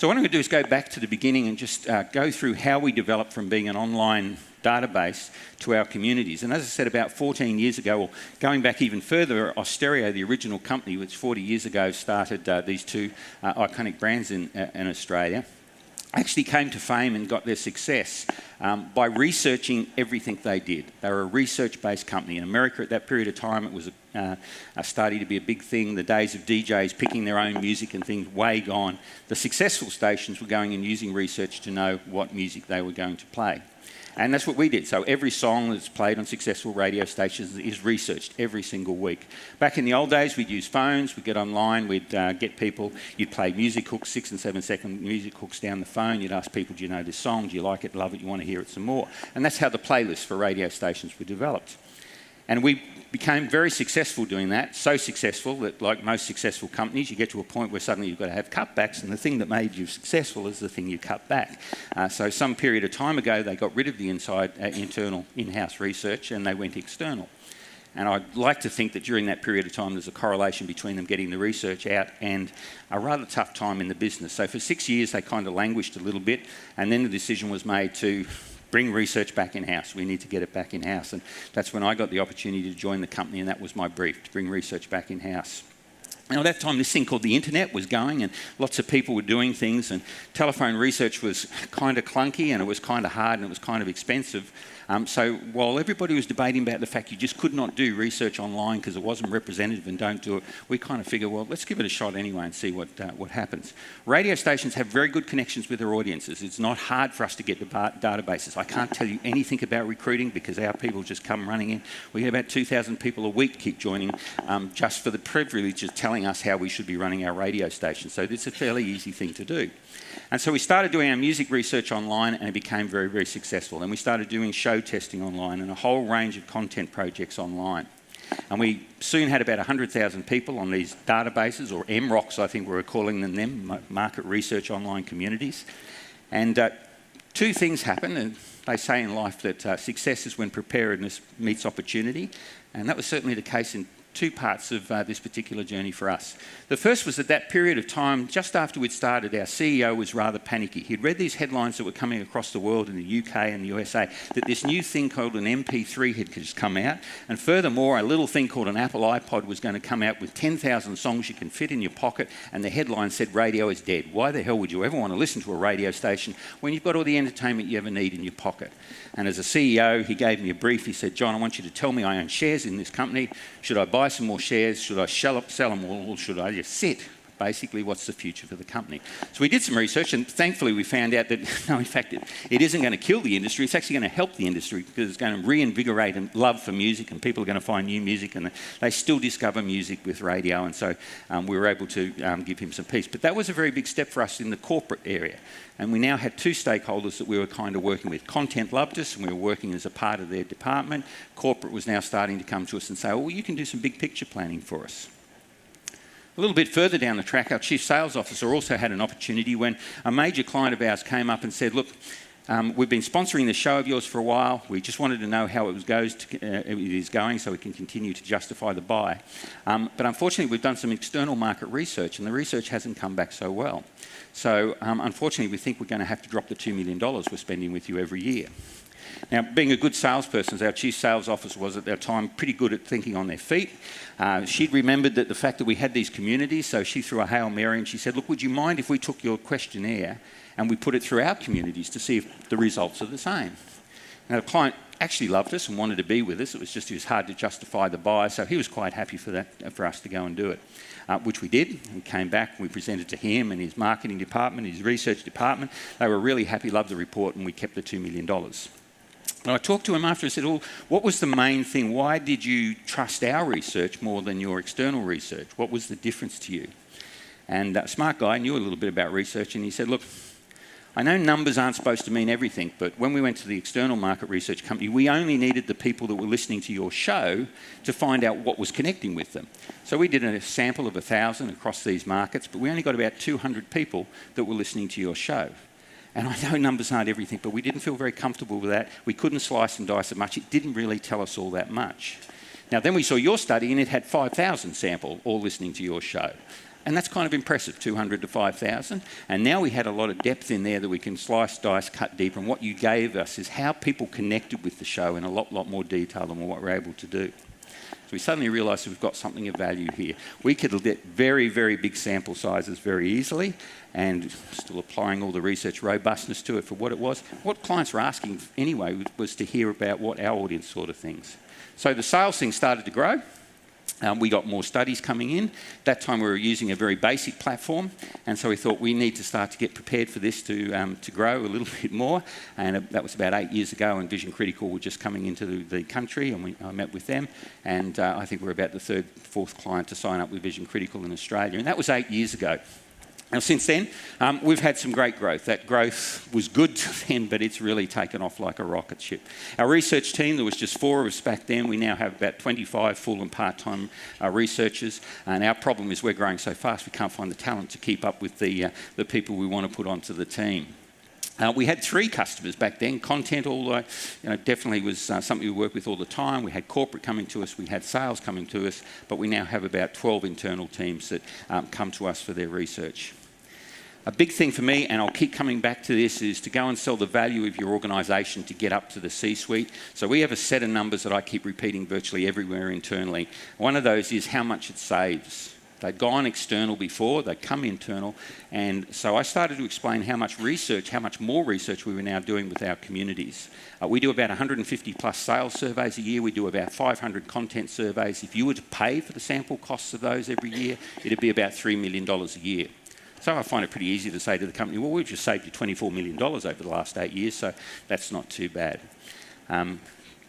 So what I'm going to do is go back to the beginning and just go through how we developed from being an online database to our communities. And as I said, about 14 years ago, or going back even further, Austereo, the original company, which 40 years ago started these two iconic brands in Australia, actually came to fame and got their success by researching everything they did. They were a research-based company. In America at that period of time, it was starting to be a big thing. The days of DJs picking their own music and things way gone. The successful stations were going and using research to know what music they were going to play. And that's what we did. So every song that's played on successful radio stations is researched every single week. Back in the old days, we'd use phones, we'd get online, we'd get people, you'd play music hooks, 6 and 7 second music hooks down the phone. You'd ask people, do you know this song? Do you like it, love it, you want to hear it some more? And that's how the playlists for radio stations were developed. And we became very successful doing that, so successful that, like most successful companies, you get to a point where suddenly you've got to have cutbacks, and the thing that made you successful is the thing you cut back. So some period of time ago, they got rid of the internal in-house research and they went external. And I'd like to think that during that period of time, there's a correlation between them getting the research out and a rather tough time in the business. So for 6 years, they kind of languished a little bit, and then the decision was made to bring research back in-house. We need to get it back in-house. And that's when I got the opportunity to join the company, and that was my brief, to bring research back in-house. Now, at that time, this thing called the internet was going, and lots of people were doing things, and telephone research was kind of clunky, and it was kind of hard, and it was kind of expensive. So while everybody was debating about the fact you just could not do research online because it wasn't representative and don't do it, we kind of figured, well, let's give it a shot anyway and see what happens. Radio stations have very good connections with their audiences. It's not hard for us to get the databases. I can't tell you anything about recruiting because our people just come running in. We get about 2,000 people a week keep joining just for the privilege of telling us how we should be running our radio station. So it's a fairly easy thing to do. And so we started doing our music research online, and it became very, very successful. And we started doing show testing online and a whole range of content projects online. And we soon had about 100,000 people on these databases, or MROCs, I think we were calling them, market research online communities. And two things happened, and they say in life that success is when preparedness meets opportunity, and that was certainly the case in two parts of this particular journey for us. The first was at that period of time, just after we'd started, our CEO was rather panicky. He'd read these headlines that were coming across the world in the UK and the USA, that this new thing called an MP3 had just come out, and furthermore, a little thing called an Apple iPod was going to come out with 10,000 songs you can fit in your pocket, and the headline said, radio is dead. Why the hell would you ever want to listen to a radio station when you've got all the entertainment you ever need in your pocket? And as a CEO, he gave me a brief. He said, John, I want you to tell me I own shares in this company. Should I buy some more shares? Should I sell them all, or should I just sit? Basically, what's the future for the company? So we did some research, and thankfully we found out that, no, in fact, it isn't going to kill the industry. It's actually going to help the industry because it's going to reinvigorate and love for music, and people are going to find new music, and they still discover music with radio, and so we were able to give him some peace. But that was a very big step for us in the corporate area. And we now had two stakeholders that we were kind of working with. Content loved us, and we were working as a part of their department. Corporate was now starting to come to us and say, well, you can do some big picture planning for us. A little bit further down the track, our Chief Sales Officer also had an opportunity when a major client of ours came up and said, look, we've been sponsoring the show of yours for a while. We just wanted to know how it is going so we can continue to justify the buy. But unfortunately, we've done some external market research, and the research hasn't come back so well. So unfortunately, we think we're going to have to drop the $2 million we're spending with you every year. Now, being a good salesperson, our Chief Sales Officer was at that time pretty good at thinking on their feet. She'd remembered that the fact that we had these communities, so she threw a Hail Mary and she said, look, would you mind if we took your questionnaire and we put it through our communities to see if the results are the same? Now, the client actually loved us and wanted to be with us. It was hard to justify the buy, so he was quite happy for us to go and do it, which we did. We came back, we presented to him and his marketing department, his research department. They were really happy, loved the report, and we kept the $2 million. And I talked to him after and said, well, what was the main thing? Why did you trust our research more than your external research? What was the difference to you? And a smart guy knew a little bit about research, and he said, look, I know numbers aren't supposed to mean everything, but when we went to the external market research company, we only needed the people that were listening to your show to find out what was connecting with them. So we did a sample of 1,000 across these markets, but we only got about 200 people that were listening to your show. And I know numbers aren't everything, but we didn't feel very comfortable with that. We couldn't slice and dice it much. It didn't really tell us all that much. Now, then we saw your study, and it had 5,000 sample all listening to your show. And that's kind of impressive, 200 to 5,000. And now we had a lot of depth in there that we can slice, dice, cut deeper. And what you gave us is how people connected with the show in a lot more detail than what we're able to do. So we suddenly realised we've got something of value here. We could get very, very big sample sizes very easily, and still applying all the research robustness to it for what it was. What clients were asking anyway was to hear about what our audience thought of things. So the sales thing started to grow. We got more studies coming in. That time we were using a very basic platform, and so we thought we need to start to get prepared for this to grow a little bit more. And that was about 8 years ago, and Vision Critical were just coming into the country, and I met with them. And I think we're about the third, fourth client to sign up with Vision Critical in Australia, and that was 8 years ago. Now, since then, we've had some great growth. That growth was good then, but it's really taken off like a rocket ship. Our research team, there was just 4 of us back then. We now have about 25 full and part-time researchers. And our problem is we're growing so fast, we can't find the talent to keep up with the people we want to put onto the team. We had 3 customers back then. Content, definitely was something we worked with all the time. We had corporate coming to us, we had sales coming to us, but we now have about 12 internal teams that come to us for their research. A big thing for me, and I'll keep coming back to this, is to go and sell the value of your organisation to get up to the C-suite. So we have a set of numbers that I keep repeating virtually everywhere internally. One of those is how much it saves. They'd gone external before, they'd come internal, and so I started to explain how much more research we were now doing with our communities. We do about 150 plus sales surveys a year, we do about 500 content surveys. If you were to pay for the sample costs of those every year, it'd be about $3 million a year. So I find it pretty easy to say to the company, well, we've just saved you $24 million over the last 8 years, so that's not too bad.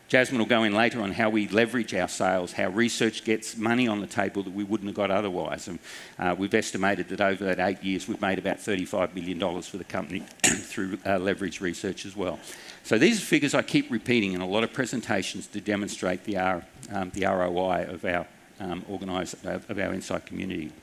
Jasmine will go in later on how we leverage our sales, how research gets money on the table that we wouldn't have got otherwise. And we've estimated that over that 8 years, we've made about $35 million for the company through leverage research as well. So these are figures I keep repeating in a lot of presentations to demonstrate the ROI of our insight community.